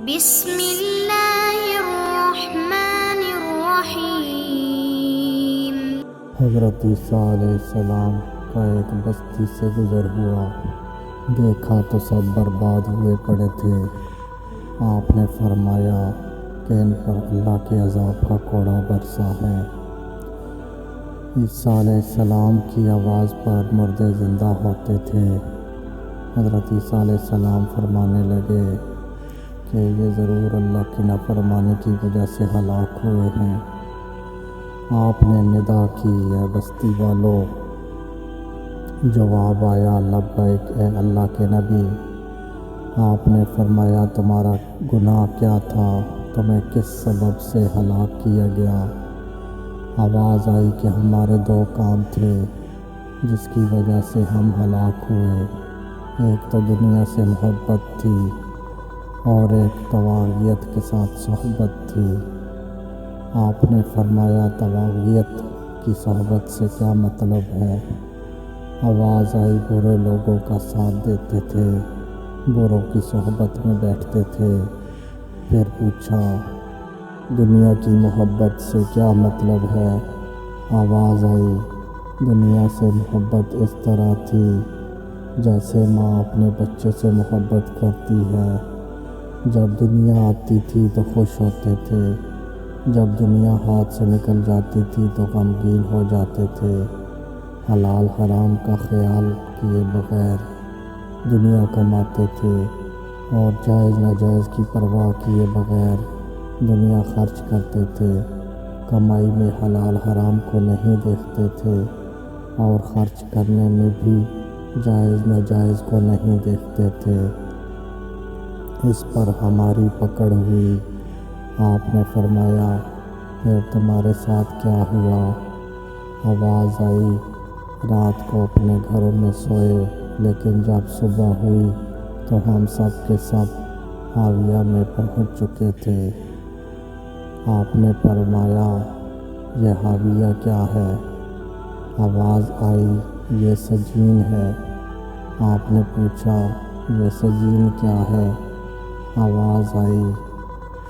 بسم اللہ الرحمن الرحیم۔ حضرت عیسیٰ علیہ السلام کا ایک بستی سے گزر ہوا، دیکھا تو سب برباد ہوئے پڑے تھے۔ آپ نے فرمایا کہ ان پر اللہ کے عذاب کا کوڑا برسا ہے۔ عیسیٰ علیہ السلام کی آواز پر مردے زندہ ہوتے تھے۔ حضرت عیسیٰ علیہ السلام فرمانے لگے کہ یہ ضرور اللہ کی نافرمانی کی وجہ سے ہلاک ہوئے ہیں۔ آپ نے ندا کی، اے بستی والو! جواب آیا، لبیک اے اللہ کے نبی۔ آپ نے فرمایا، تمہارا گناہ کیا تھا؟ تمہیں کس سبب سے ہلاک کیا گیا؟ آواز آئی کہ ہمارے 2 کام تھے جس کی وجہ سے ہم ہلاک ہوئے۔ ایک تو دنیا سے محبت تھی اور ایک طواغیت کے ساتھ صحبت تھی۔ آپ نے فرمایا، طواغیت کی صحبت سے کیا مطلب ہے؟ آواز آئی، برے لوگوں کا ساتھ دیتے تھے، بروں کی صحبت میں بیٹھتے تھے۔ پھر پوچھا، دنیا کی محبت سے کیا مطلب ہے؟ آواز آئی، دنیا سے محبت اس طرح تھی جیسے ماں اپنے بچے سے محبت کرتی ہے۔ جب دنیا آتی تھی تو خوش ہوتے تھے، جب دنیا ہاتھ سے نکل جاتی تھی تو غمگین ہو جاتے تھے۔ حلال حرام کا خیال کیے بغیر دنیا کماتے تھے اور جائز ناجائز کی پرواہ کیے بغیر دنیا خرچ کرتے تھے۔ کمائی میں حلال حرام کو نہیں دیکھتے تھے اور خرچ کرنے میں بھی جائز ناجائز کو نہیں دیکھتے تھے۔ اس پر ہماری پکڑ ہوئی۔ آپ نے فرمایا، پھر تمہارے ساتھ کیا ہوا؟ آواز آئی، رات کو اپنے گھروں میں سوئے، لیکن جب صبح ہوئی تو ہم سب کے سب حاویہ میں پہنچ چکے تھے۔ آپ نے فرمایا، یہ حاویہ کیا ہے؟ آواز آئی، یہ سجین ہے۔ آپ نے پوچھا، یہ سجین کیا ہے؟ آواز آئی،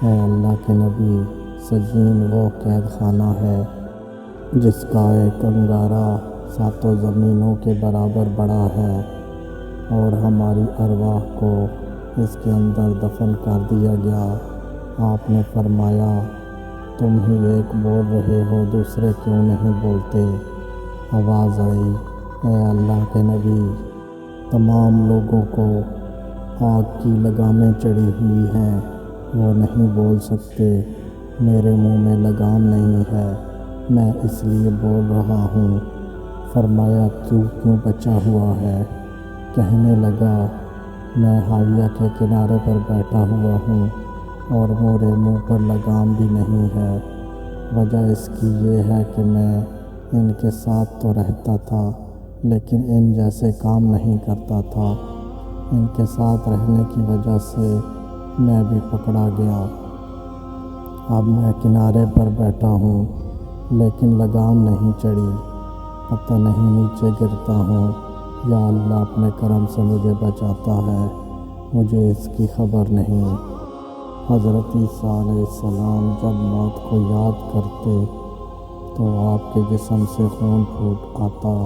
اے اللہ کے نبی، سجین وہ قید خانہ ہے جس کا ایک انگارہ 7 زمینوں کے برابر بڑا ہے، اور ہماری ارواح کو اس کے اندر دفن کر دیا گیا۔ آپ نے فرمایا، تم ہی ایک بول رہے ہو، دوسرے کیوں نہیں بولتے؟ آواز آئی، اے اللہ کے نبی، تمام لوگوں کو آگ کی لگامیں چڑھی ہوئی ہیں، وہ نہیں بول سکتے۔ میرے منہ میں لگام نہیں ہے، میں اس لیے بول رہا ہوں۔ فرمایا، تو کیوں بچا ہوا ہے؟ کہنے لگا، میں حاویہ کے کنارے پر بیٹھا ہوا ہوں اور میرے منہ پر لگام بھی نہیں ہے۔ وجہ اس کی یہ ہے کہ میں ان کے ساتھ تو رہتا تھا لیکن ان جیسے کام نہیں کرتا تھا۔ ان کے ساتھ رہنے کی وجہ سے میں بھی پکڑا گیا۔ اب میں کنارے پر بیٹھا ہوں لیکن لگام نہیں چڑھی، پتہ نہیں نیچے گرتا ہوں یا اللہ اپنے کرم سے مجھے بچاتا ہے، مجھے اس کی خبر نہیں۔ حضرت عیسیٰ علیہ السلام جب موت کو یاد کرتے تو آپ کے جسم سے خون پھوٹ آتا۔